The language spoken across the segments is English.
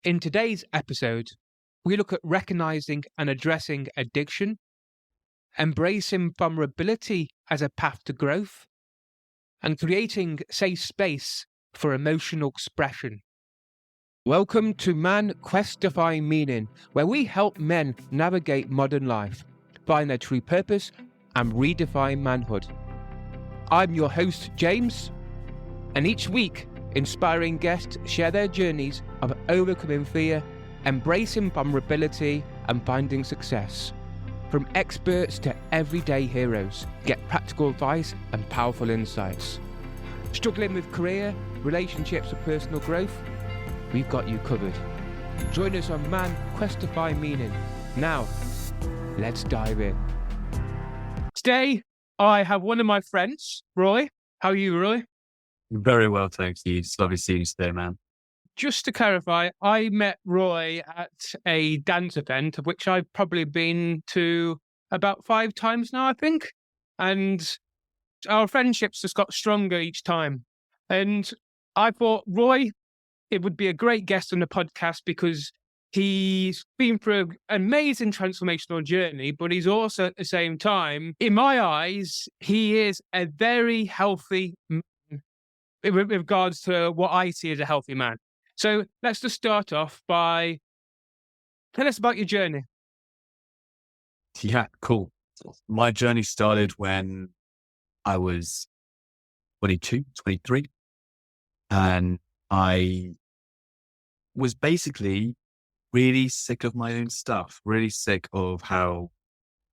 In today's episode, we look at recognizing and addressing addiction, embracing vulnerability as a path to growth, and creating safe space for emotional expression. Welcome to Man Quest to Find Meaning, where we help men navigate modern life, find their true purpose, and redefine manhood. I'm your host, James, and each week, inspiring guests share their journeys of overcoming fear, embracing vulnerability, and finding success. From experts to everyday heroes, get practical advice and powerful insights. Struggling with career, relationships, or personal growth? We've got you covered. Join us on Man Quest to Find Meaning. Now, let's dive in. Today, I have one of my friends, Roy. How are you, Roy? Very well, thank you. It's lovely seeing you today, man. Just to clarify, I met Roy at a dance event, of which I've probably been to about 5 times now, I think. And our friendships just got stronger each time. And I thought, Roy, it would be a great guest on the podcast because he's been through an amazing transformational journey, but he's also at the same time, in my eyes, he is a very healthy man with regards to what I see as a healthy man. So let's just start off by tell us about your journey. Yeah, cool. My journey started when I was 22, 23, and I was basically really sick of my own stuff, really sick of how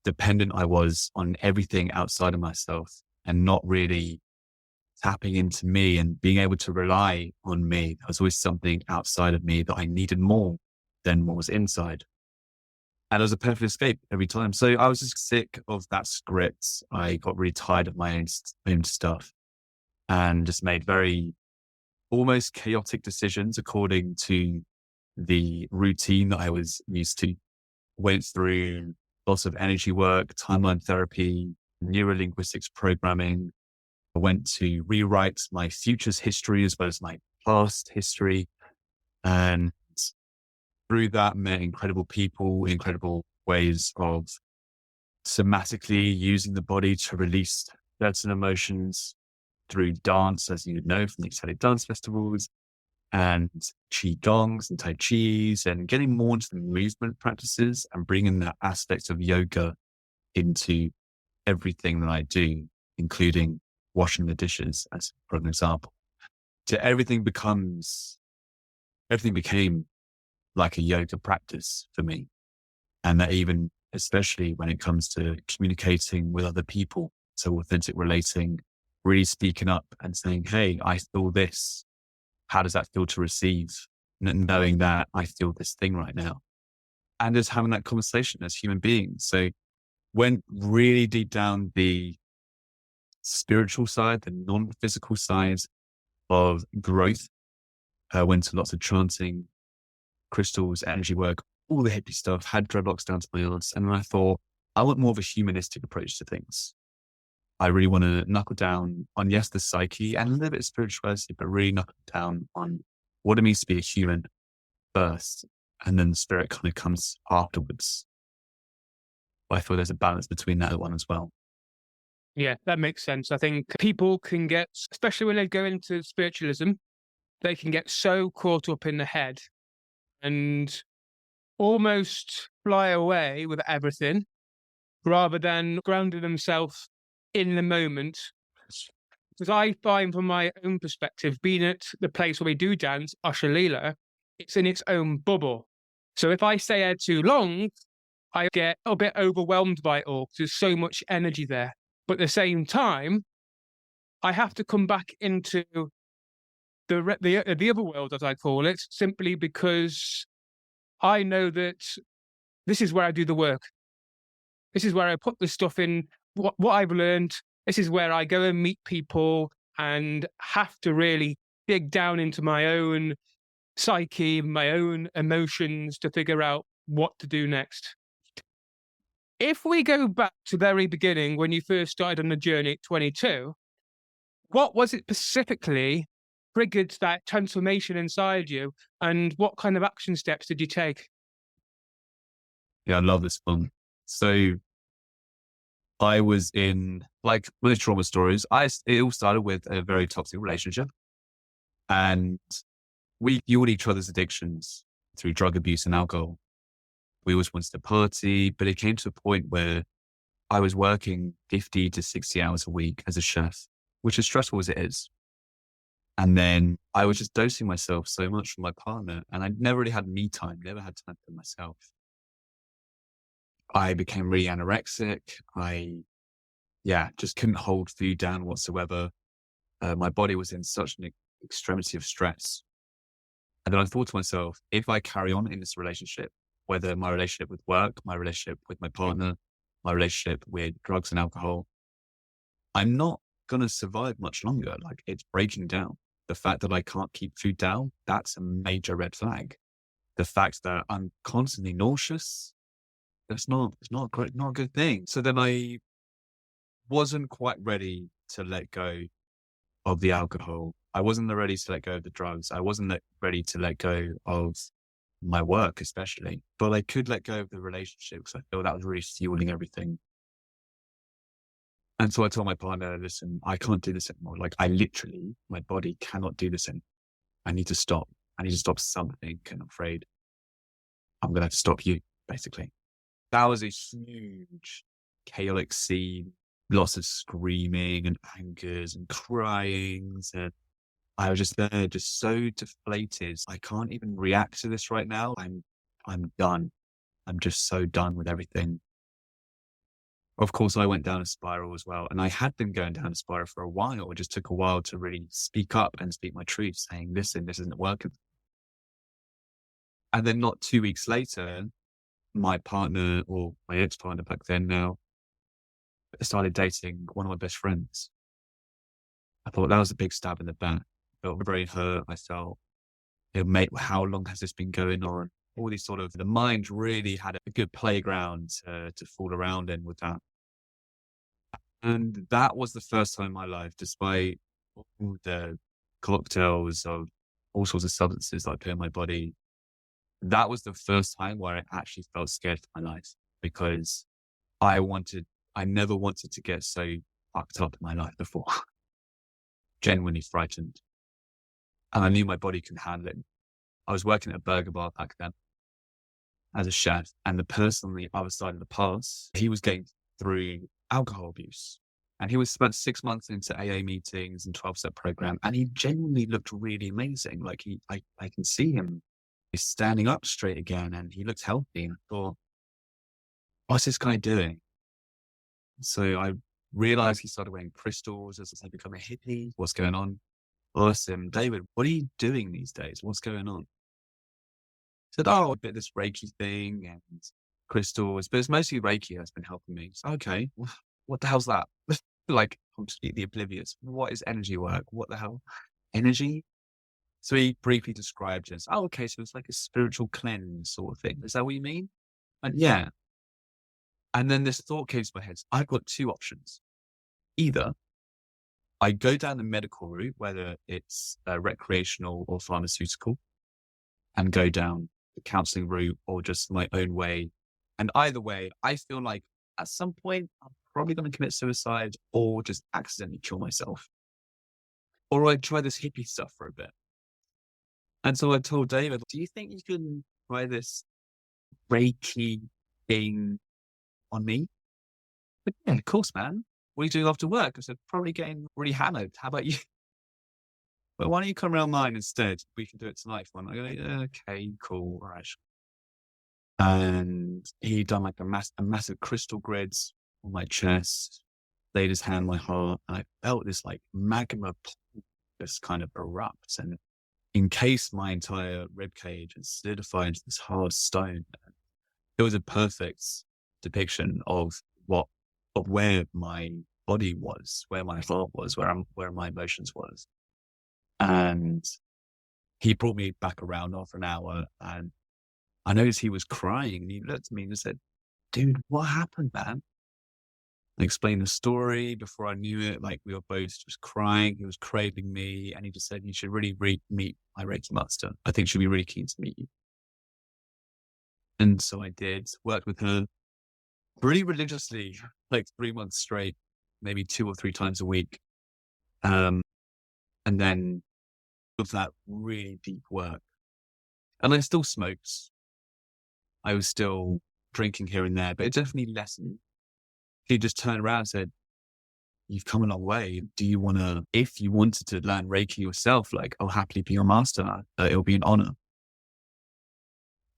dependent I was on everything outside of myself and not really tapping into me and being able to rely on me. There was always something outside of me that I needed more than what was inside. And it was a perfect escape every time. So I was just sick of that script. I got really tired of my own stuff and just made very almost chaotic decisions according to the routine that I was used to. Went through lots of energy work, timeline therapy, neurolinguistics programming. I went to rewrite my future's history as well as my past history. And through that, met incredible people, incredible ways of somatically using the body to release certain emotions through dance, as you know, from the excited dance festivals and Qigongs and Tai Chis, and getting more into the movement practices and bringing that aspect of yoga into everything that I do, including washing the dishes, as for an example. So everything became like a yoga practice for me. And that even, especially when it comes to communicating with other people, so authentic relating, really speaking up and saying, hey, I feel this. How does that feel to receive? Knowing that I feel this thing right now. And just having that conversation as human beings. So went really deep down the spiritual side, the non-physical side of growth. Went to lots of chanting, crystals, energy work, all the hippie stuff, had dreadlocks down to my ears. And then I thought, I want more of a humanistic approach to things. I really want to knuckle down on, yes, the psyche and a little bit of spirituality, but really knuckle down on what it means to be a human first. And then the spirit kind of comes afterwards. But I feel there's a balance between that one as well. Yeah, that makes sense. I think people can get, especially when they go into spiritualism, they can get so caught up in the head and almost fly away with everything rather than grounding themselves in the moment. Because I find from my own perspective, being at the place where we do dance, Ashalila, it's in its own bubble. So if I stay there too long, I get a bit overwhelmed by it all because there's so much energy there. But at the same time, I have to come back into the other world, as I call it, simply because I know that this is where I do the work. This is where I put the stuff in, what I've learned. This is where I go and meet people and have to really dig down into my own psyche, my own emotions to figure out what to do next. If we go back to the very beginning, when you first started on the journey at 22, what was it specifically triggered that transformation inside you, and what kind of action steps did you take? Yeah, I love this one. So I was in like with trauma stories. It all started with a very toxic relationship, and we fueled each other's addictions through drug abuse and alcohol. We always wanted to party, but it came to a point where I was working 50 to 60 hours a week as a chef, which is stressful as it is. And then I was just dosing myself so much from my partner, and I never really had me time, never had time for myself. I became really anorexic. Just couldn't hold food down whatsoever. My body was in such an extremity of stress. And then I thought to myself, if I carry on in this relationship, whether my relationship with work, my relationship with my partner, my relationship with drugs and alcohol, I'm not going to survive much longer. Like, it's breaking down. The fact that I can't keep food down, that's a major red flag. The fact that I'm constantly nauseous, it's not great, not a good thing. So then I wasn't quite ready to let go of the alcohol. I wasn't ready to let go of the drugs. I wasn't ready to let go of my work, especially, but I could let go of the relationship because I feel that was really fueling everything. And so I told my partner, listen, I can't do this anymore. Like, my body cannot do this anymore. I need to stop. I need to stop something. And I'm afraid I'm going to have to stop you, basically. That was a huge, chaotic scene. Lots of screaming and angers and cryings. And I was just there, just so deflated. I can't even react to this right now. I'm done. I'm just so done with everything. Of course, I went down a spiral as well. And I had been going down a spiral for a while. It just took a while to really speak up and speak my truth, saying, listen, this isn't working. And then not 2 weeks later, my partner, or my ex-partner back then now, started dating one of my best friends. I thought that was a big stab in the back. I felt very hurt. I felt, mate, how long has this been going on? All these sort of, the mind really had a good playground to fool around in with that. And that was the first time in my life, despite all the cocktails of all sorts of substances that I put in my body, that was the first time where I actually felt scared for my life, because I never wanted to get so fucked up in my life before. Genuinely frightened. And I knew my body could handle it. I was working at a burger bar back then as a chef, and the person on the other side of the pass, he was going through alcohol abuse. And he was spent 6 months into AA meetings and 12-step program, and he genuinely looked really amazing. Like, I can see him. He's standing up straight again, and he looked healthy. And I thought, what's this guy doing? So I realized he started wearing crystals as I become a hippie. What's going on? I asked him, David, what are you doing these days? What's going on? He said, oh, a bit of this Reiki thing and crystals, but it's mostly Reiki that's been helping me. So, okay, what the hell's that? Like, completely oblivious. What is energy work? What the hell? Energy? So he briefly described it as, oh, okay, so it's like a spiritual cleanse sort of thing. Is that what you mean? And yeah. And then this thought came to my head. I've got two options. Either I go down the medical route, whether it's recreational or pharmaceutical, and go down the counseling route or just my own way. And either way, I feel like at some point, I'm probably going to commit suicide or just accidentally kill myself. Or I try this hippie stuff for a bit. And so I told David, do you think you can try this Reiki thing on me? But yeah, of course, man. What are you doing after work? I said, probably getting really hammered. How about you? But why don't you come around mine instead? We can do it tonight. One. I go, yeah, okay, cool, all right. And he done like a massive crystal grids on my chest, laid his hand on my heart, and I felt this like magma just kind of erupt and encased my entire rib cage and solidified into this hard stone. It was a perfect depiction of where my body was, where my heart was, where my emotions was. And he brought me back around after an hour, and I noticed he was crying, and he looked at me and said, dude, what happened, man? I explained the story. Before I knew it, like, we were both just crying. He was craving me, and he just said, "You should really meet my Reiki Master. I think she'll be really keen to meet you." And so I did, worked with her pretty religiously, like 3 months straight, maybe 2 or 3 times a week. Um, and then with that really deep work, and I still smoked. I was still drinking here and there, but it definitely lessened. He just turned around and said, "You've come a long way. Do you want to, if you wanted to learn Reiki yourself, like, I'll happily be your master. It'll be an honor."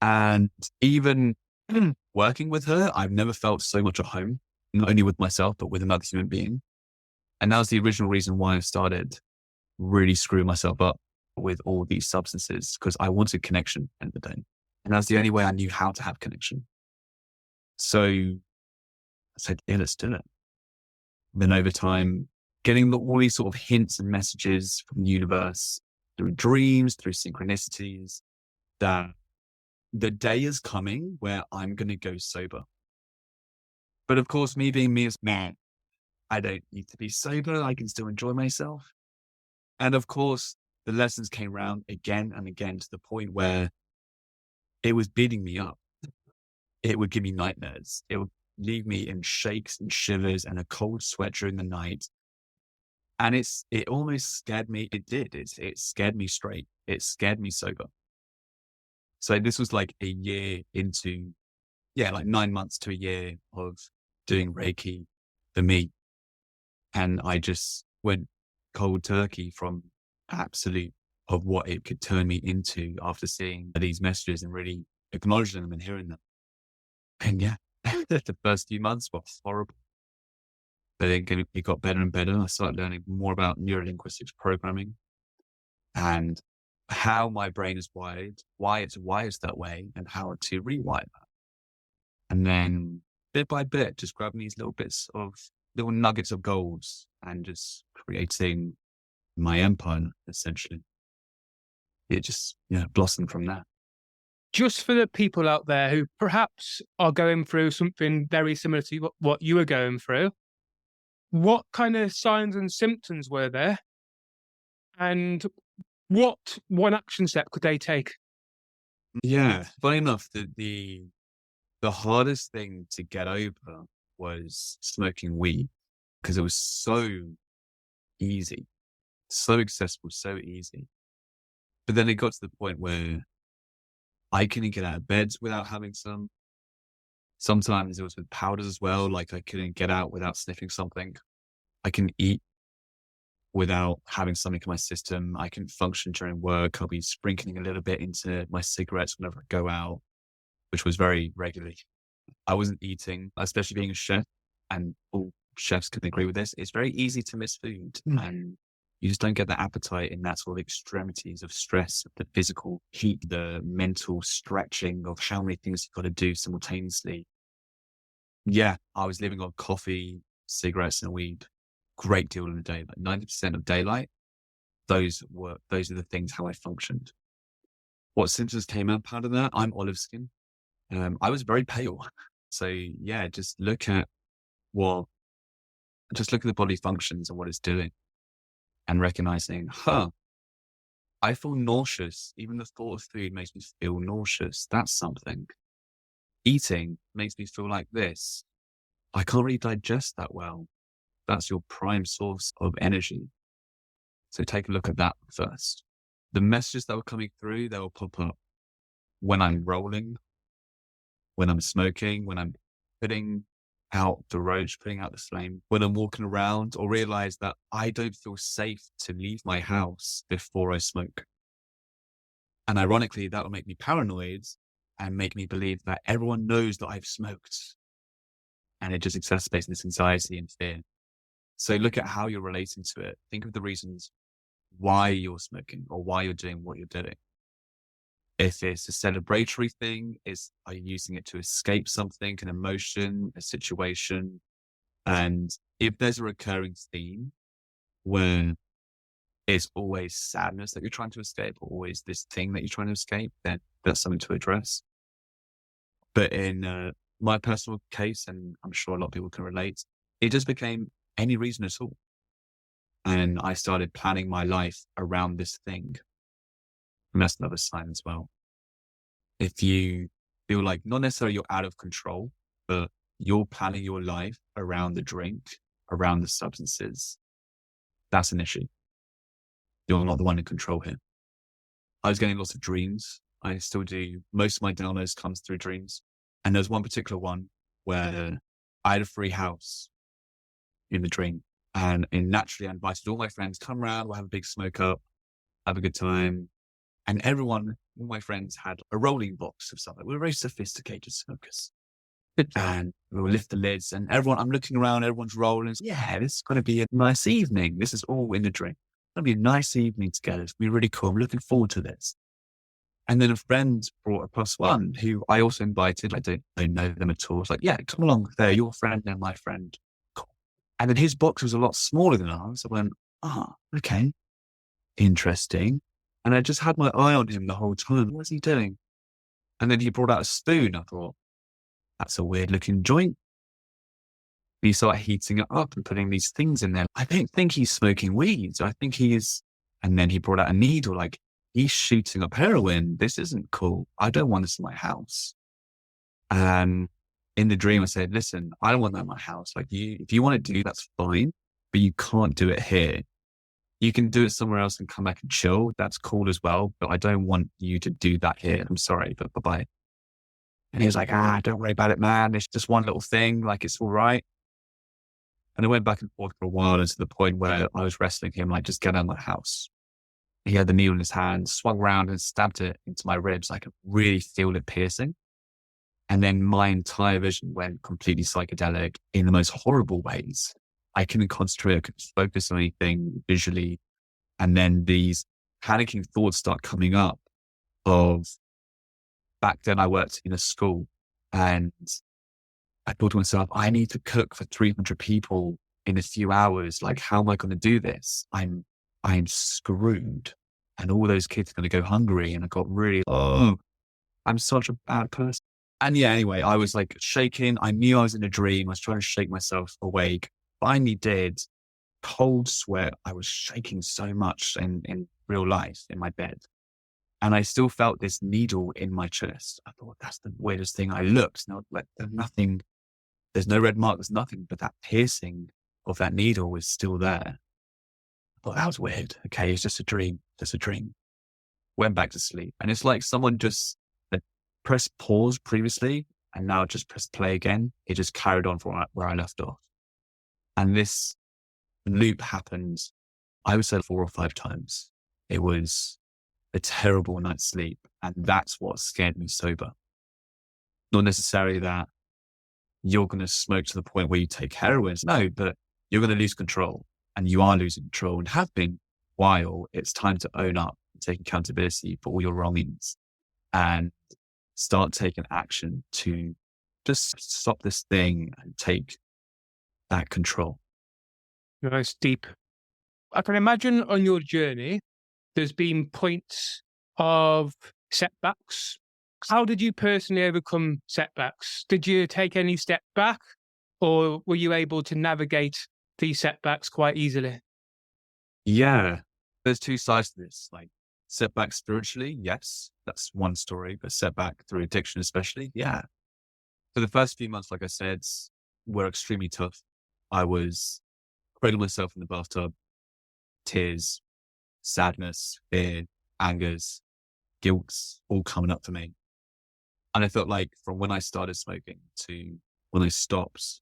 And even working with her, I've never felt so much at home, not only with myself, but with another human being. And that was the original reason why I started really screwing myself up with all these substances, because I wanted connection at the end of the day. And that's the only way I knew how to have connection. So I said, yeah, let's do it. Then over time, getting all these sort of hints and messages from the universe through dreams, through synchronicities, that the day is coming where I'm going to go sober. But of course, me being me as man, I don't need to be sober. I can still enjoy myself. And of course, the lessons came round again and again to the point where it was beating me up. It would give me nightmares. It would leave me in shakes and shivers and a cold sweat during the night. And it almost scared me. It did. It scared me straight. It scared me sober. So this was like a year into, like 9 months to a year of doing Reiki for me. And I just went cold turkey from absolute of what it could turn me into after seeing these messages and really acknowledging them and hearing them. And the first few months were horrible. But then it got better and better. I started learning more about neurolinguistics programming and how my brain is wired, why it's wired that way, and how to rewire that. And then bit by bit, just grabbing these little nuggets of gold and just creating my empire, essentially. It just blossomed from that. Just for the people out there who perhaps are going through something very similar to what you were going through, what kind of signs and symptoms were there? And what one action step could they take? Yeah, funny enough, the hardest thing to get over was smoking weed, because it was so easy, so accessible, so easy. But then it got to the point where I couldn't get out of bed without having some. Sometimes it was with powders as well. Like, I couldn't get out without sniffing something. I can eat without having something in my system. I can function during work. I'll be sprinkling a little bit into my cigarettes whenever I go out, which was very regularly. I wasn't eating, especially being a chef, and all chefs can agree with this. It's very easy to miss food, and you just don't get the appetite in that sort of extremities of stress, the physical heat, the mental stretching of how many things you've got to do simultaneously. Yeah, I was living on coffee, cigarettes, and weed. Great deal of the day, like 90% of daylight. Those are the things how I functioned. What symptoms came up out of that? I'm olive skin. I was very pale. So just look at the body functions and what it's doing, and recognizing, I feel nauseous. Even the thought of food makes me feel nauseous. That's something. Eating makes me feel like this. I can't really digest that well. That's your prime source of energy. So take a look at that first. The messages that were coming through, they will pop up when I'm rolling, when I'm smoking, when I'm putting out the roach, putting out the flame, when I'm walking around, or realize that I don't feel safe to leave my house before I smoke. And ironically, that will make me paranoid and make me believe that everyone knows that I've smoked. And it just exacerbates this anxiety and fear. So look at how you're relating to it. Think of the reasons why you're smoking or why you're doing what you're doing. If it's a celebratory thing, are you using it to escape something, an emotion, a situation? And if there's a recurring theme where it's always sadness that you're trying to escape, or always this thing that you're trying to escape, then that's something to address. But in my personal case, and I'm sure a lot of people can relate, it just became any reason at all. And I started planning my life around this thing. And that's another sign as well. If you feel like not necessarily you're out of control, but you're planning your life around the drink, around the substances, that's an issue. You're not the one in control here. I was getting lots of dreams. I still do. Most of my downloads comes through dreams. And there's one particular one where I had a free house in the dream. And naturally I invited all my friends, come around, we'll have a big smoke up, have a good time. And all my friends had a rolling box of something. We were very sophisticated smokers. And we will lift the lids and I'm looking around, everyone's rolling. Yeah, this is going to be a nice evening. This is all in the dream. It's going to be a nice evening together. It's going to be really cool. I'm looking forward to this. And then a friend brought a +1 who I also invited. I don't know them at all. It's like, yeah, come along. They're your friend and my friend. Cool. And then his box was a lot smaller than ours. I went, okay, interesting. And I just had my eye on him the whole time. What's he doing? And then he brought out a spoon. I thought, that's a weird looking joint. He started heating it up and putting these things in there. I don't think he's smoking weeds. I think he is. And then he brought out a needle, like he's shooting up heroin. This isn't cool. I don't want this in my house. And in the dream, I said, listen, I don't want that in my house. Like if you want to do, that's fine, but you can't do it here. You can do it somewhere else and come back and chill. That's cool as well. But I don't want you to do that here. I'm sorry, but bye-bye. And he was like, don't worry about it, man. It's just one little thing. Like, it's all right. And I went back and forth for a while, and to the point where I was wrestling him, like, just get out of my house. He had the needle in his hand, swung around and stabbed it into my ribs. I could really feel it piercing. And then my entire vision went completely psychedelic in the most horrible ways. I couldn't concentrate, I couldn't focus on anything visually. And then these panicking thoughts start coming up of, back then I worked in a school and I thought to myself, I need to cook for 300 people in a few hours. Like, how am I going to do this? I'm screwed. And all those kids are going to go hungry. And I got really, I'm such a bad person. And yeah, anyway, I was like shaking. I knew I was in a dream. I was trying to shake myself awake. Finally did. Cold sweat. I was shaking so much in real life in my bed. And I still felt this needle in my chest. I thought, that's the weirdest thing. I looked, no, like there's nothing, there's no red mark, there's nothing, but that piercing of that needle was still there. I thought, that was weird. Okay, it's just a dream, Went back to sleep. And it's like someone just pressed pause previously and now just pressed play again. It just carried on from where I left off. And this loop happened, I would say 4 or 5 times. It was a terrible night's sleep. And that's what scared me sober. Not necessarily that you're going to smoke to the point where you take heroin. No, but you're going to lose control, and you are losing control and have been while. It's time to own up and take accountability for all your wrongings and start taking action to just stop this thing and take that control. Nice, deep. I can imagine on your journey, there's been points of setbacks. How did you personally overcome setbacks? Did you take any step back, or were you able to navigate these setbacks quite easily? Yeah, there's 2 sides to this. Like, setback spiritually, yes, that's one story, but setback through addiction especially, yeah. For the first few months, like I said, were extremely tough. I was cradling myself in the bathtub, tears, sadness, fear, angers, guilt, all coming up for me. And I felt like from when I started smoking to when I stopped,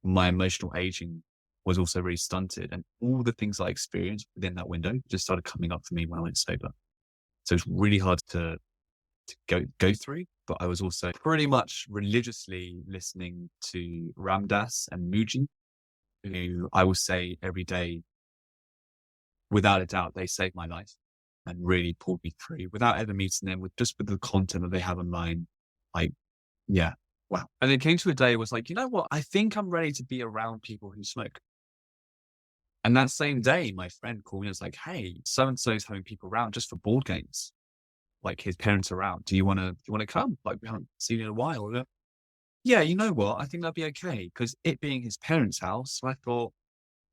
my emotional aging was also really stunted. And all the things I experienced within that window just started coming up for me when I went sober. So it's really hard to go through, but I was also pretty much religiously listening to Ram Dass and Muji, who I will say every day, without a doubt, they saved my life and really pulled me through without ever meeting them, with the content that they have online. Like, yeah, wow. And it came to a day, it was like, you know what? I think I'm ready to be around people who smoke. And that same day, my friend called me and was like, hey, so-and-so's having people around just for board games. Like, his parents are around. Do you want to come? Like, we haven't seen you in a while. yeah, you know what? I think that'd be okay because it being his parents' house, so I thought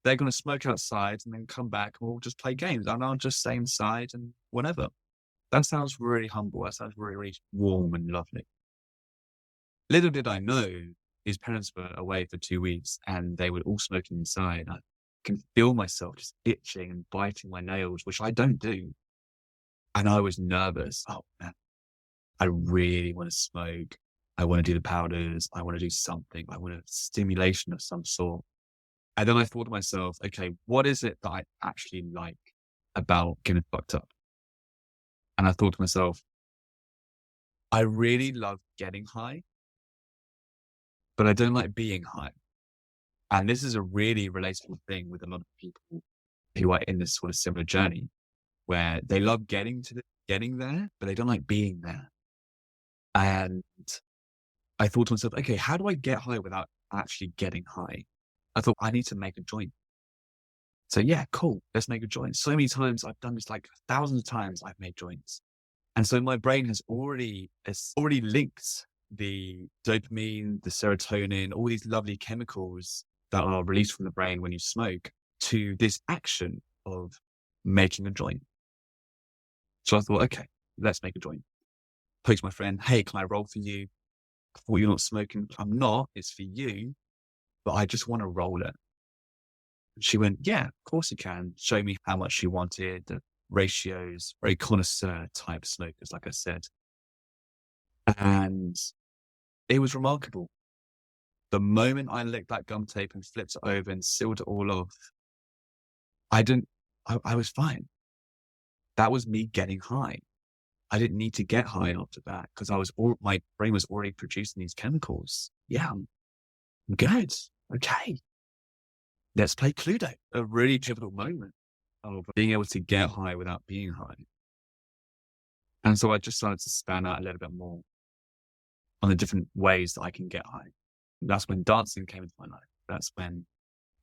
they're going to smoke outside and then come back and we'll just play games and I'll just stay inside and whatever. That sounds really humble. That sounds really, really warm and lovely. Little did I know his parents were away for 2 weeks and they were all smoking inside. I can feel myself just itching and biting my nails, which I don't do. And I was nervous. Oh man, I really want to smoke. I want to do the powders. I want to do something. I want a stimulation of some sort. And then I thought to myself, okay, what is it that I actually like about getting fucked up? And I thought to myself, I really love getting high, but I don't like being high. And this is a really relatable thing with a lot of people who are in this sort of similar journey where they love getting there, but they don't like being there. And I thought to myself, okay, how do I get high without actually getting high? I thought I need to make a joint. So yeah, cool. Let's make a joint. So many times I've done this, like thousands of times I've made joints. And so my brain has already linked the dopamine, the serotonin, all these lovely chemicals that are released from the brain when you smoke to this action of making a joint. So I thought, okay, let's make a joint. Post my friend, hey, can I roll for you? I thought you're not smoking. I'm not. It's for you, but I just want to roll it. She went, yeah, of course you can. Show me how much she wanted, the ratios, very connoisseur type smokers, like I said. And it was remarkable. The moment I licked that gum tape and flipped it over and sealed it all off, I was fine. That was me getting high. I didn't need to get high after that because my brain was already producing these chemicals. Yeah, I'm good. Okay. Let's play Cluedo. A really pivotal moment of being able to get high without being high. And so I just started to span out a little bit more on the different ways that I can get high. That's when dancing came into my life. That's when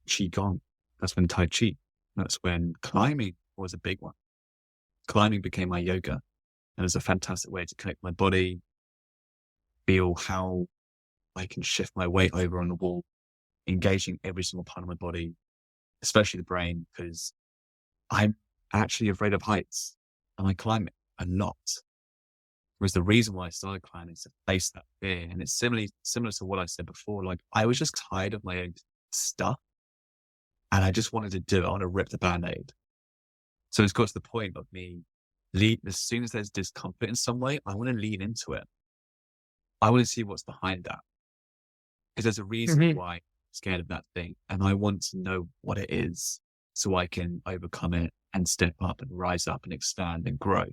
Qigong. That's when Tai Chi. That's when climbing was a big one. Climbing became my yoga. And it was a fantastic way to connect my body, feel how I can shift my weight over on the wall, engaging every single part of my body, especially the brain, because I'm actually afraid of heights and I climb it a lot. Whereas the reason why I started climbing is to face that fear. And it's similar to what I said before. Like I was just tired of my own stuff and I just wanted to do it. I want to rip the Band-Aid. So it's got to the point of me as soon as there's discomfort in some way, I want to lean into it. I want to see what's behind that. Because there's a reason why I'm scared of that thing. And I want to know what it is so I can overcome it and step up and rise up and expand and grow.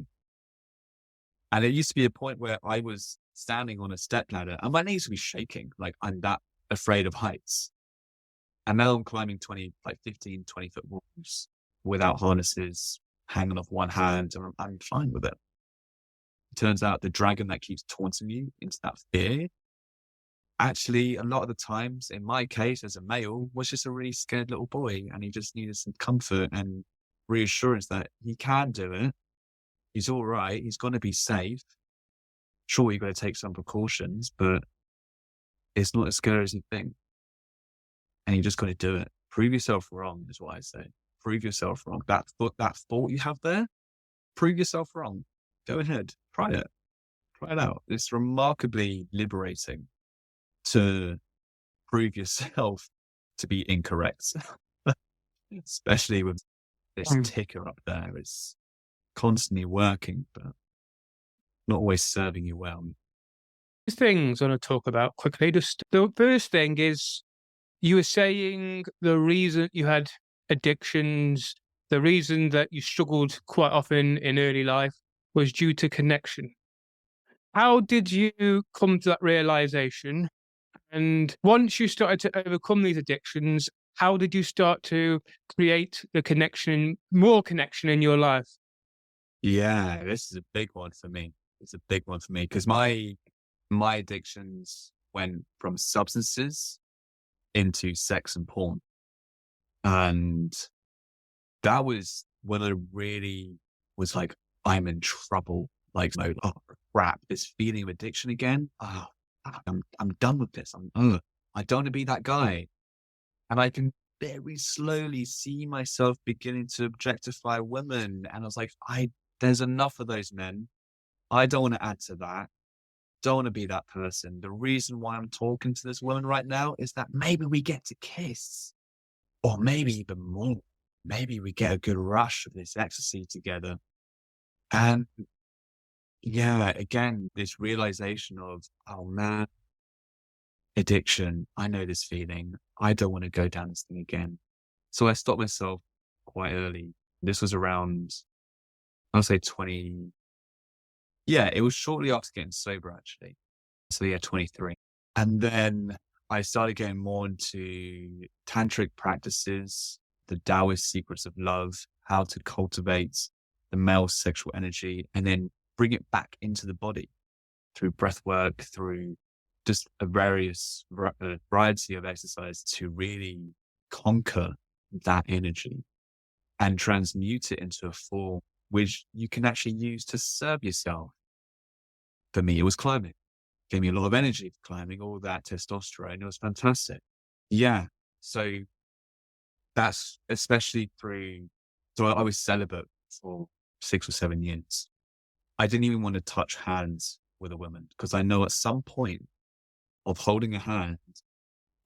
And it used to be a point where I was standing on a step ladder and my knees would be shaking. Like I'm that afraid of heights. And now I'm climbing 15, 20 foot walls without harnesses, hanging off one hand, and I'm fine with it. It turns out the dragon that keeps taunting you into that fear, actually, a lot of the times, in my case, as a male, was just a really scared little boy. And he just needed some comfort and reassurance that he can do it. He's all right. He's going to be safe. Sure, you've got to take some precautions, but it's not as scary as you think. And you just got to do it. Prove yourself wrong is what I say. Prove yourself wrong. That thought you have there, prove yourself wrong. Go ahead. Try it. Try it out. It's remarkably liberating to prove yourself to be incorrect, especially with this ticker up there. It's constantly working, but not always serving you well. Things I want to talk about quickly. Just the first thing is you were saying the reason you had addictions, the reason that you struggled quite often in early life was due to connection. How did you come to that realization? And once you started to overcome these addictions, how did you start to create the connection, more connection in your life? Yeah, this is a big one for me. It's a big one for me because my addictions went from substances into sex and porn. And that was when I really was like, I'm in trouble. Like, oh crap, this feeling of addiction again. Oh, I'm done with this. I don't want to be that guy. And I can very slowly see myself beginning to objectify women. And I was like, there's enough of those men. I don't want to add to that. Don't want to be that person. The reason why I'm talking to this woman right now is that maybe we get to kiss, or maybe even more. Maybe we get a good rush of this ecstasy together. And yeah, again, this realization of, oh man, addiction. I know this feeling. I don't want to go down this thing again. So I stopped myself quite early. This was around, I'll say 20. Yeah, it was shortly after getting sober, actually. So yeah, 23. And then I started getting more into tantric practices, the Taoist secrets of love, how to cultivate the male sexual energy, and then bring it back into the body through breath work, through just a variety of exercise to really conquer that energy and transmute it into a form which you can actually use to serve yourself. For me, it was climbing. Gave me a lot of energy for climbing, all that testosterone. It was fantastic. Yeah. So that's especially through, so I was celibate for 6 or 7 years. I didn't even want to touch hands with a woman because I know at some point of holding a hand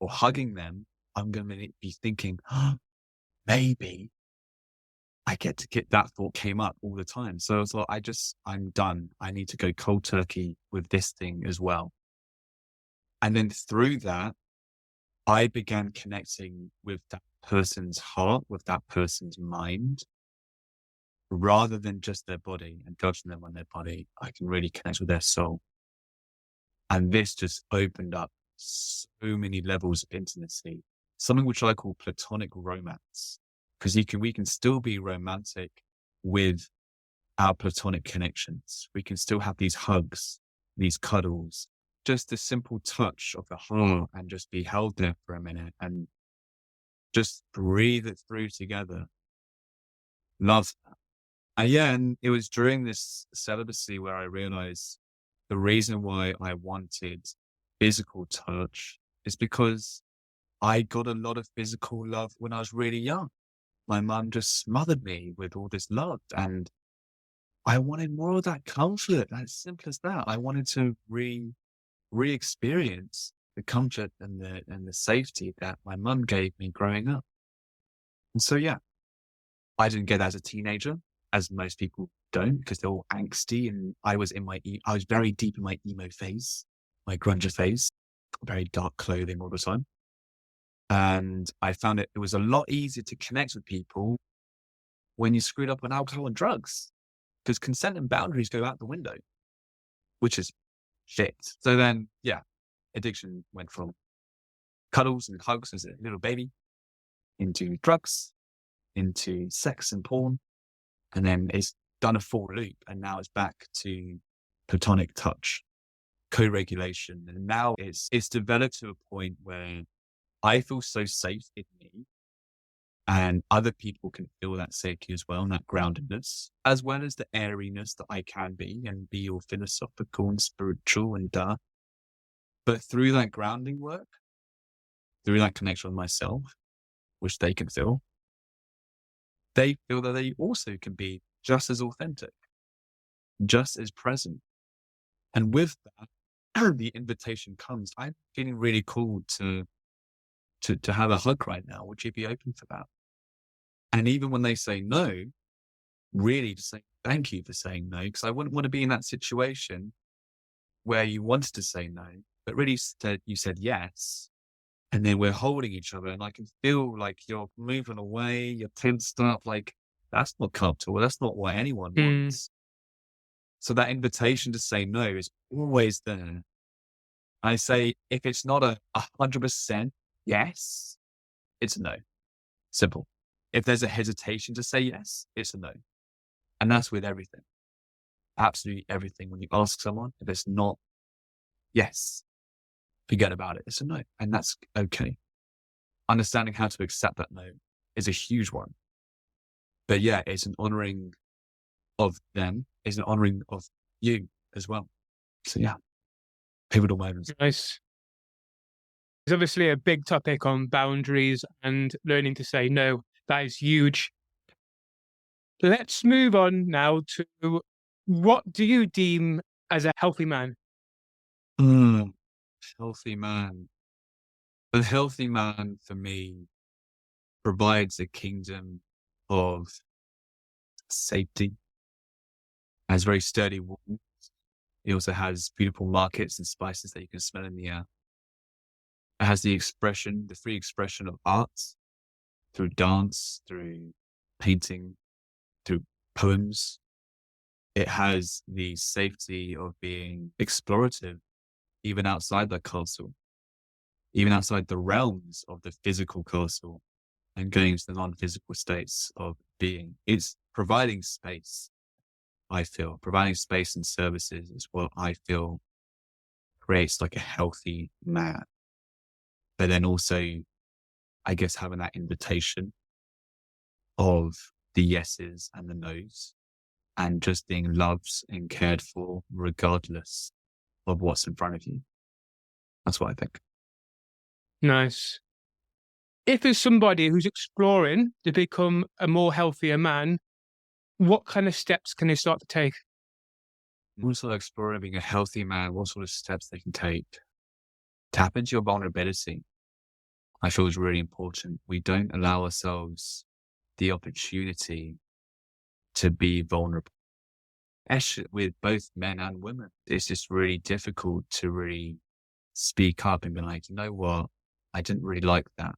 or hugging them, I'm going to be thinking, oh, maybe I that thought came up all the time. So I was like, I'm done. I need to go cold turkey with this thing as well. And then through that, I began connecting with that person's heart, with that person's mind, rather than just their body and judging them on their body. I can really connect with their soul. And this just opened up so many levels of intimacy, something which I call platonic romance, because we can still be romantic with our platonic connections. We can still have these hugs, these cuddles, just a simple touch of the heart and just be held there for a minute and just breathe it through together. Love that. And it was during this celibacy where I realized the reason why I wanted physical touch is because I got a lot of physical love when I was really young. My mum just smothered me with all this love, and I wanted more of that comfort. As simple as that. I wanted to re-experience the comfort and the safety that my mum gave me growing up. And so, yeah, I didn't get that as a teenager, as most people don't, because they're all angsty. And I was I was very deep in my emo phase, my grunge phase, very dark clothing all the time. And I found it was a lot easier to connect with people when you screwed up on alcohol and drugs, because consent and boundaries go out the window, which is shit. So then, yeah, addiction went from cuddles and hugs as a little baby into drugs, into sex and porn. And then it's done a full loop. And now it's back to platonic touch, co-regulation. And now it's developed to a point where I feel so safe in me, and other people can feel that safety as well, and that groundedness, as well as the airiness that I can be and be all philosophical and spiritual and But through that grounding work, through that connection with myself, which they can feel, they feel that they also can be just as authentic, just as present. And with that, the invitation comes. I'm feeling really cool to have a hug right now. Would you be open for that? And even when they say no, really to say thank you for saying no, because I wouldn't want to be in that situation where you wanted to say no, but really you said yes. And then we're holding each other and I can feel like you're moving away, you're tensed up, like that's not comfortable. That's not what anyone wants. So that invitation to say no is always there. I say, if it's not 100% yes, it's a no. Simple. If there's a hesitation to say yes, it's a no. And that's with everything. Absolutely everything. When you ask someone, if it's not yes, forget about it. It's a no. And that's okay. Understanding how to accept that no is a huge one. But yeah, it's an honoring of them. It's an honoring of you as well. So yeah. pivotal moments. Nice. There's obviously a big topic on boundaries and learning to say no. That is huge. Let's move on now to what do you deem as a healthy man? Mm, healthy man. A healthy man for me provides a kingdom of safety, has very sturdy walls. It also has beautiful markets and spices that you can smell in the air. It has the free expression of art through dance, through painting, through poems. It has the safety of being explorative, even outside the castle, even outside the realms of the physical castle, and going into the non-physical states of being. It's providing space, I feel. Providing space and services is what I feel creates like a healthy man. But then also, I guess, having that invitation of the yeses and the nos, and just being loved and cared for regardless of what's in front of you. That's what I think. Nice. If there's somebody who's exploring to become a more healthier man, what kind of steps can they start to take? Also exploring being a healthy man, what sort of steps they can take. Tap into your vulnerability. I feel is really important. We don't allow ourselves the opportunity to be vulnerable. Actually, with both men and women, it's just really difficult to really speak up and be like, you know what, I didn't really like that,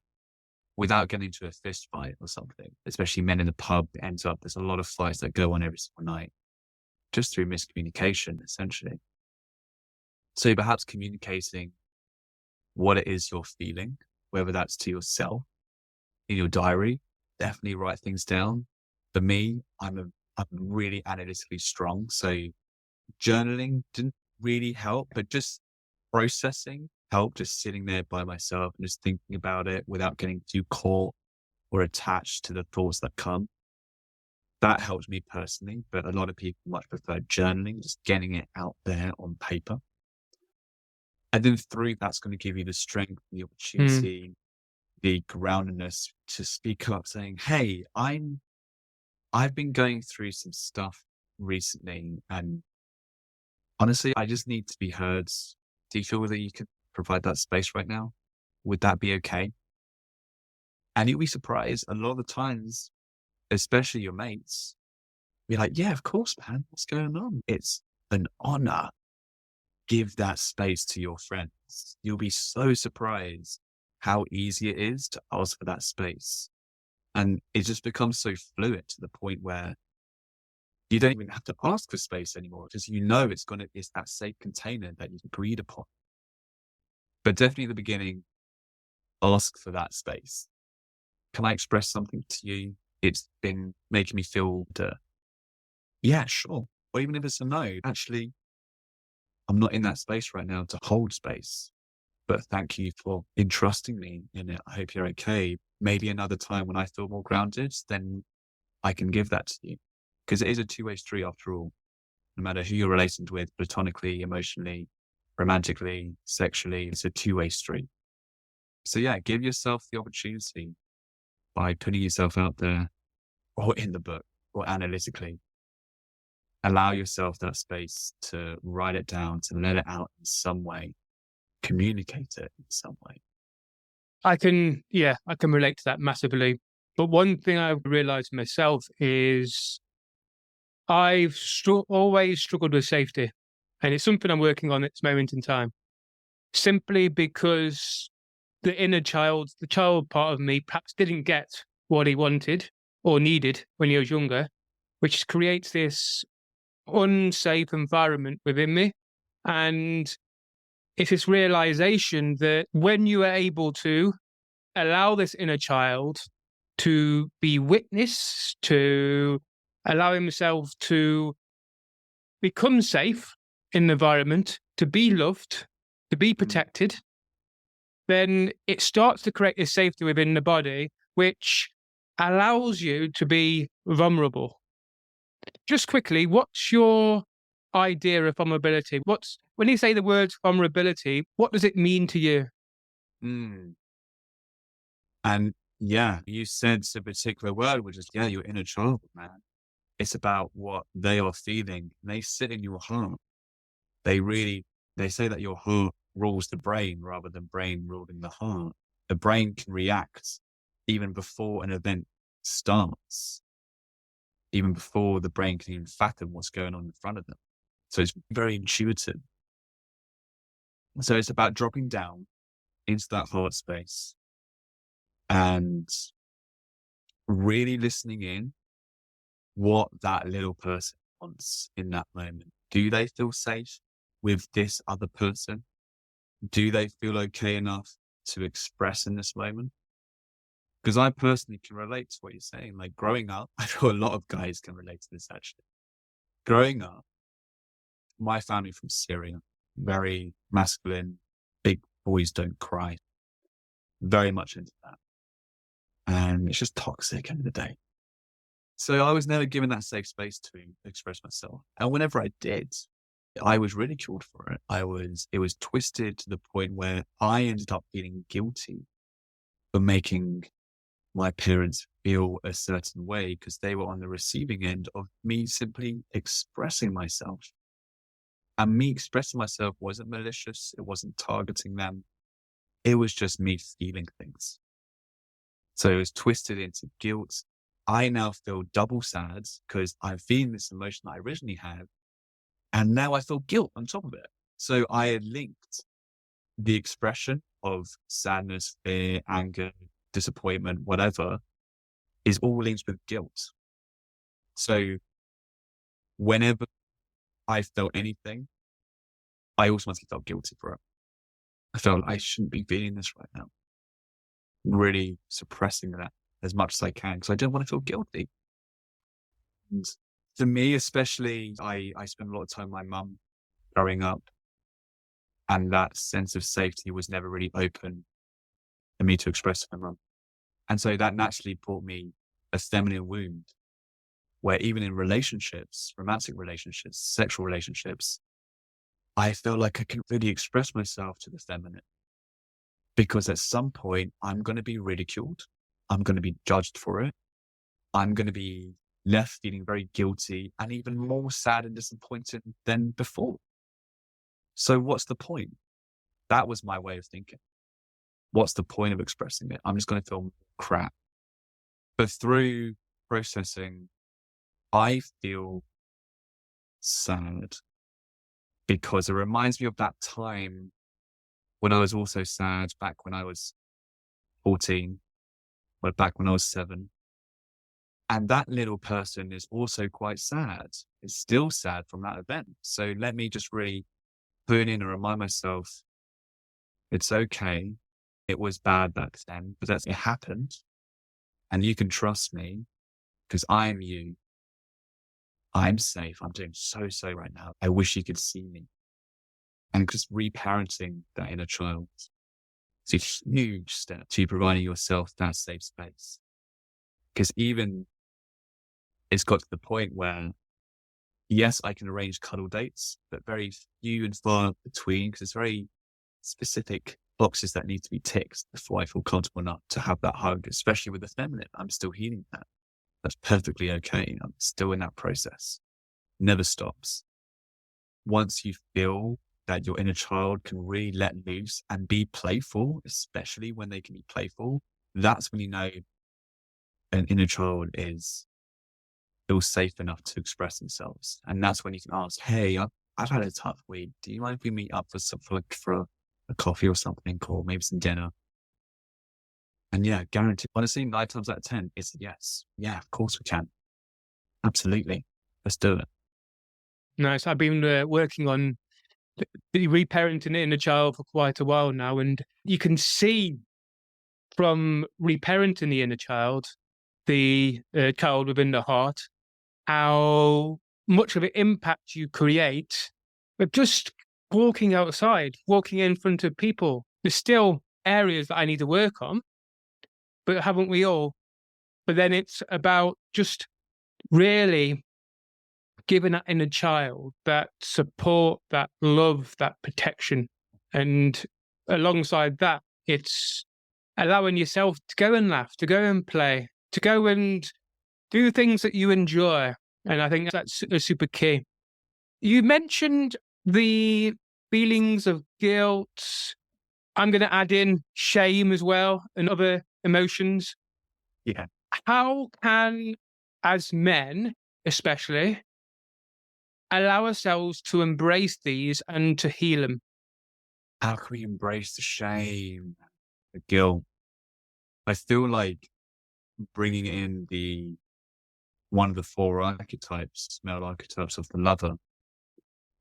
without getting into a fist fight or something. Especially men in the pub, it ends up, there's a lot of fights that go on every single night, just through miscommunication, essentially. So perhaps communicating what it is you're feeling, whether that's to yourself, in your diary, definitely write things down. For me, I'm really analytically strong, so journaling didn't really help, but just processing helped, just sitting there by myself and just thinking about it without getting too caught or attached to the thoughts that come. That helped me personally, but a lot of people much prefer journaling, just getting it out there on paper. And then through that's going to give you the strength, the opportunity, the groundedness to speak up saying, hey, I've been going through some stuff recently, and honestly, I just need to be heard. Do you feel that you could provide that space right now? Would that be okay? And you'll be surprised a lot of the times, especially your mates, be like, yeah, of course, man. What's going on? It's an honor. Give that space to your friends. You'll be so surprised how easy it is to ask for that space. And it just becomes so fluid to the point where you don't even have to ask for space anymore, because you know it's that safe container that you've agreed upon. But definitely at the beginning, ask for that space. Can I express something to you? It's been making me feel yeah, sure. Or even if it's a no, actually, I'm not in that space right now to hold space. But thank you for entrusting me in it. I hope you're okay. Maybe another time when I feel more grounded, then I can give that to you. Because it is a two-way street after all. No matter who you're related with, platonically, emotionally, romantically, sexually, it's a two-way street. So yeah, give yourself the opportunity by putting yourself out there, or in the book, or analytically. Allow yourself that space to write it down, to let it out in some way, communicate it in some way. I can relate to that massively. But one thing I've realized myself is I've always struggled with safety. And it's something I'm working on at this moment in time. Simply because the inner child, the child part of me, perhaps didn't get what he wanted or needed when he was younger, which creates this unsafe environment within me. And it's this realization that when you are able to allow this inner child to be witnessed, to allow himself to become safe in the environment, to be loved, to be protected, then it starts to create this safety within the body, which allows you to be vulnerable. Just quickly, what's your idea of vulnerability? When you say the word vulnerability, what does it mean to you? Mm. And yeah, you said a particular word, which is, yeah, your inner child, man. It's about what they are feeling. They sit in your heart. They say that your heart rules the brain rather than brain ruling the heart. The brain can react even before an event starts, even before the brain can even fathom what's going on in front of them. So it's very intuitive. So it's about dropping down into that heart space and really listening in what that little person wants in that moment. Do they feel safe with this other person? Do they feel okay enough to express in this moment? Because I personally can relate to what you're saying. Like growing up, I know a lot of guys can relate to this actually. Growing up, my family from Syria, very masculine, big boys don't cry, very much into that. And it's just toxic end of the day. So I was never given that safe space to express myself. And whenever I did, I was ridiculed for it. It was twisted to the point where I ended up feeling guilty for making my parents feel a certain way because they were on the receiving end of me simply expressing myself. And me expressing myself wasn't malicious. It wasn't targeting them. It was just me feeling things. So it was twisted into guilt. I now feel double sad because I'm feeling this emotion that I originally had. And now I feel guilt on top of it. So I had linked the expression of sadness, fear, anger, disappointment, whatever, is all linked with guilt. So whenever I felt anything, I automatically felt guilty for it. I felt I shouldn't be feeling this right now. Really suppressing that as much as I can because I don't want to feel guilty. And for me, especially, I spent a lot of time with my mum growing up, and that sense of safety was never really open for me to express to my mum. And so that naturally brought me a feminine wound where even in relationships, romantic relationships, sexual relationships, I felt like I couldn't really express myself to the feminine because at some point I'm going to be ridiculed. I'm going to be judged for it. I'm going to be left feeling very guilty and even more sad and disappointed than before. So what's the point? That was my way of thinking. What's the point of expressing it? I'm just going to feel crap. But through processing, I feel sad because it reminds me of that time when I was also sad back when I was 14, or back when I was 7. And that little person is also quite sad. It's still sad from that event. So let me just really tune in and remind myself, it's okay. It was bad back then, but it happened. And you can trust me because I'm you. I'm safe. I'm doing so right now. I wish you could see me. And just reparenting that inner child. It's a huge step to providing yourself that safe space. Because even it's got to the point where, yes, I can arrange cuddle dates, but very few and far between because it's very specific boxes that need to be ticked before I feel comfortable enough to have that hug, especially with the feminine. I'm still healing that. That's perfectly okay. I'm still in that process. Never stops. Once you feel that your inner child can really let loose and be playful, especially when they can be playful, that's when you know an inner child feels safe enough to express themselves. And that's when you can ask, hey, I've had a tough week. Do you mind if we meet up for a coffee or something, or maybe some dinner? And yeah, guaranteed. Honestly, 9 times out of 10, it's a yes. Yeah, of course we can. Absolutely. Let's do it. Nice. I've been working on the reparenting in a child for quite a while now, and you can see from reparenting the inner child, the child within the heart, how much of an impact you create with just walking outside, walking in front of people. There's still areas that I need to work on, but haven't we all? But then it's about just really giving that inner child that support, that love, that protection. And alongside that, it's allowing yourself to go and laugh, to go and play, to go and do things that you enjoy. And I think that's a super key. You mentioned the feelings of guilt. I'm going to add in shame as well and other emotions. Yeah. How can, as men especially, allow ourselves to embrace these and to heal them? How can we embrace the shame, the guilt? I feel like bringing in one of the four archetypes, male archetypes of the lover,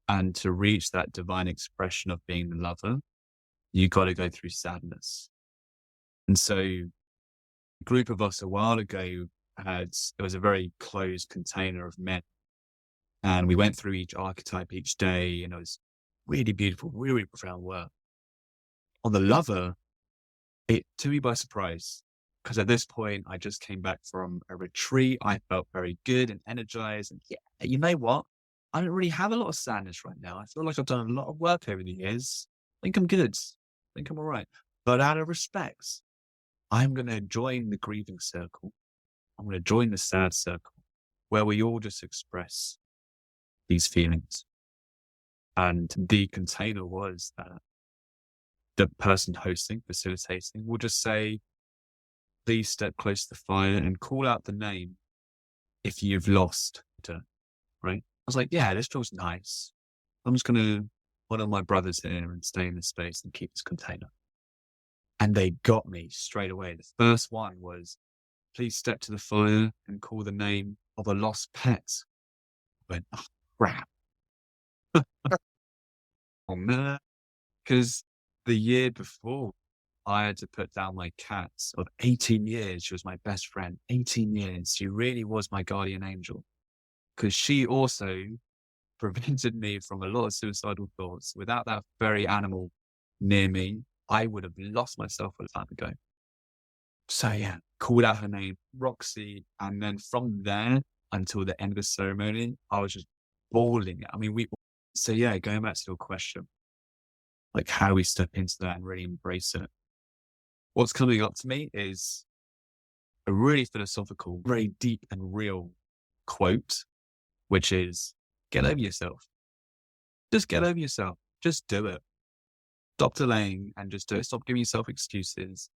and to reach that divine expression of being the lover, you got to go through sadness. And so a group of us a while ago it was a very closed container of men. And we went through each archetype each day, and it was really beautiful, really profound work. On the lover, it took me by surprise, because at this point, I just came back from a retreat. I felt very good and energized. And yeah, you know what? I don't really have a lot of sadness right now. I feel like I've done a lot of work over the years. I think I'm good. I think I'm all right. But out of respect, I'm going to join the grieving circle. I'm going to join the sad circle, where we all just express these feelings. And the container was that the person hosting, facilitating, will just say, please step close to the fire and call out the name if you've lost her, right? I was like, yeah, this feels nice. I'm just going to one of my brothers here and stay in this space and keep this container. And they got me straight away. The first one was, please step to the fire and call the name of a lost pet. I went, oh, crap. Oh, man. Because the year before, I had to put down my cat of 18 years. She was my best friend. 18 years. She really was my guardian angel. Because she also prevented me from a lot of suicidal thoughts. Without that very animal near me, I would have lost myself a time ago. So yeah, called out her name, Roxy. And then from there until the end of the ceremony, I was just bawling. I mean, so yeah, going back to your question, like how we step into that and really embrace it. What's coming up to me is a really philosophical, very deep and real quote, which is, get over yourself. Just get over yourself. Just do it. Stop delaying and just do it. Stop giving yourself excuses.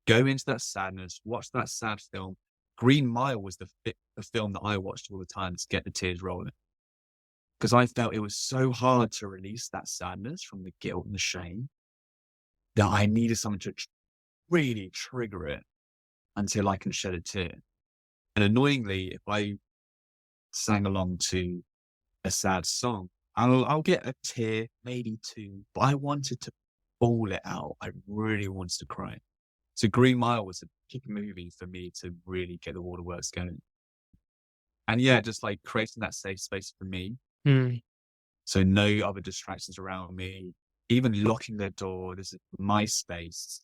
Go into that sadness. Watch that sad film. Green Mile was the film that I watched all the time to get the tears rolling. Because I felt it was so hard to release that sadness from the guilt and the shame that I needed something to really trigger it until I can shed a tear. And annoyingly, if I sang along to a sad song, I'll get a tear, maybe two, but I wanted to bawl it out. I really wanted to cry. So Green Mile was a big movie for me to really get the waterworks going. And yeah, just like creating that safe space for me. So no other distractions around me, even locking the door. This is my space.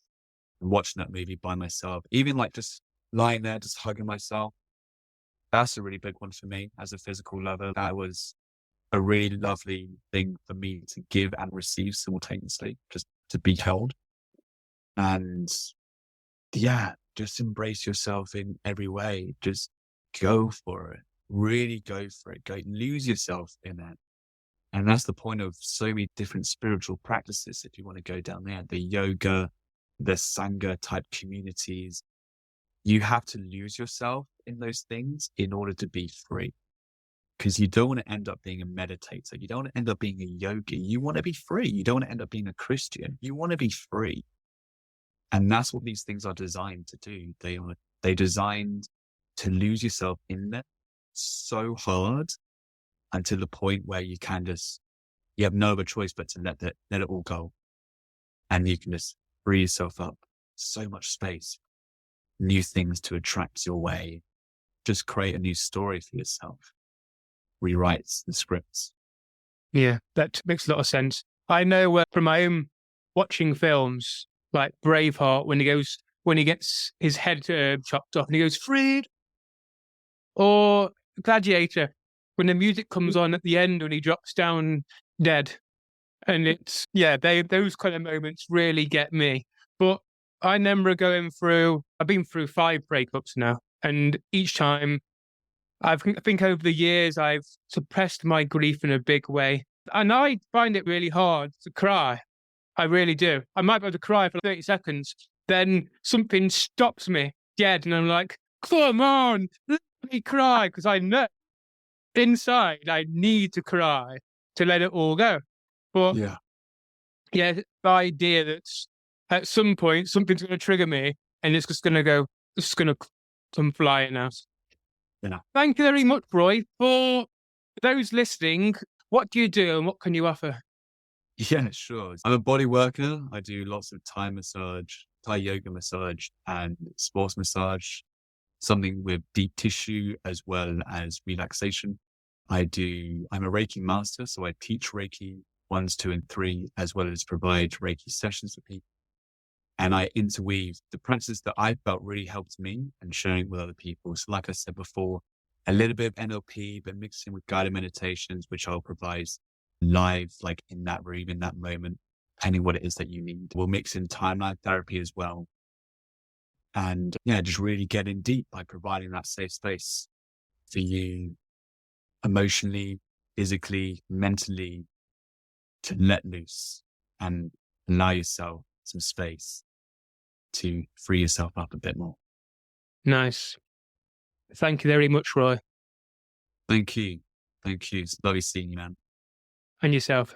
Watching that movie by myself, even like just lying there, just hugging myself. That's a really big one for me as a physical lover. That was a really lovely thing for me to give and receive simultaneously, just to be held. And yeah, just embrace yourself in every way. Just go for it. Really go for it. Go lose yourself in it. And that's the point of so many different spiritual practices. If you want to go down there, the yoga, the Sangha type communities, you have to lose yourself in those things in order to be free. Because you don't want to end up being a meditator. You don't want to end up being a yogi. You want to be free. You don't want to end up being a Christian. You want to be free. And that's what these things are designed to do. They're designed to lose yourself in them so hard until the point where you have no other choice but to let it all go. And you can just free yourself up. So much space, new things to attract your way. Just create a new story for yourself. Rewrite the scripts. Yeah, that makes a lot of sense. I know from my own watching films like Braveheart, when he gets his head chopped off and he goes, freed, or Gladiator, when the music comes on at the end when he drops down dead. And it's, yeah, those kind of moments really get me. But I remember I've been through 5 breakups now. And each time I think over the years, I've suppressed my grief in a big way. And I find it really hard to cry. I really do. I might be able to cry for 30 seconds. Then something stops me dead. And I'm like, come on, let me cry. Because I know inside I need to cry to let it all go. But Yeah. yeah, the idea that at some point something's going to trigger me and it's just going to go, it's just going to come flying out. Yeah. Thank you very much, Roy. For those listening, what do you do and what can you offer? Yeah, sure. I'm a body worker. I do lots of Thai massage, Thai yoga massage, and sports massage, something with deep tissue as well as relaxation. I'm a Reiki Master, so I teach Reiki 1s, 2, and 3, as well as provide Reiki sessions for people. And I interweave the practices that I felt really helped me and sharing it with other people. So like I said before, a little bit of NLP, but mixing with guided meditations, which I'll provide live, like in that room, in that moment, depending what it is that you need. We'll mix in timeline therapy as well. And yeah, just really getting deep by providing that safe space for you emotionally, physically, mentally, to let loose and allow yourself some space to free yourself up a bit more. Nice. Thank you very much, Roy. Thank you. Thank you. It's lovely seeing you, man. And yourself.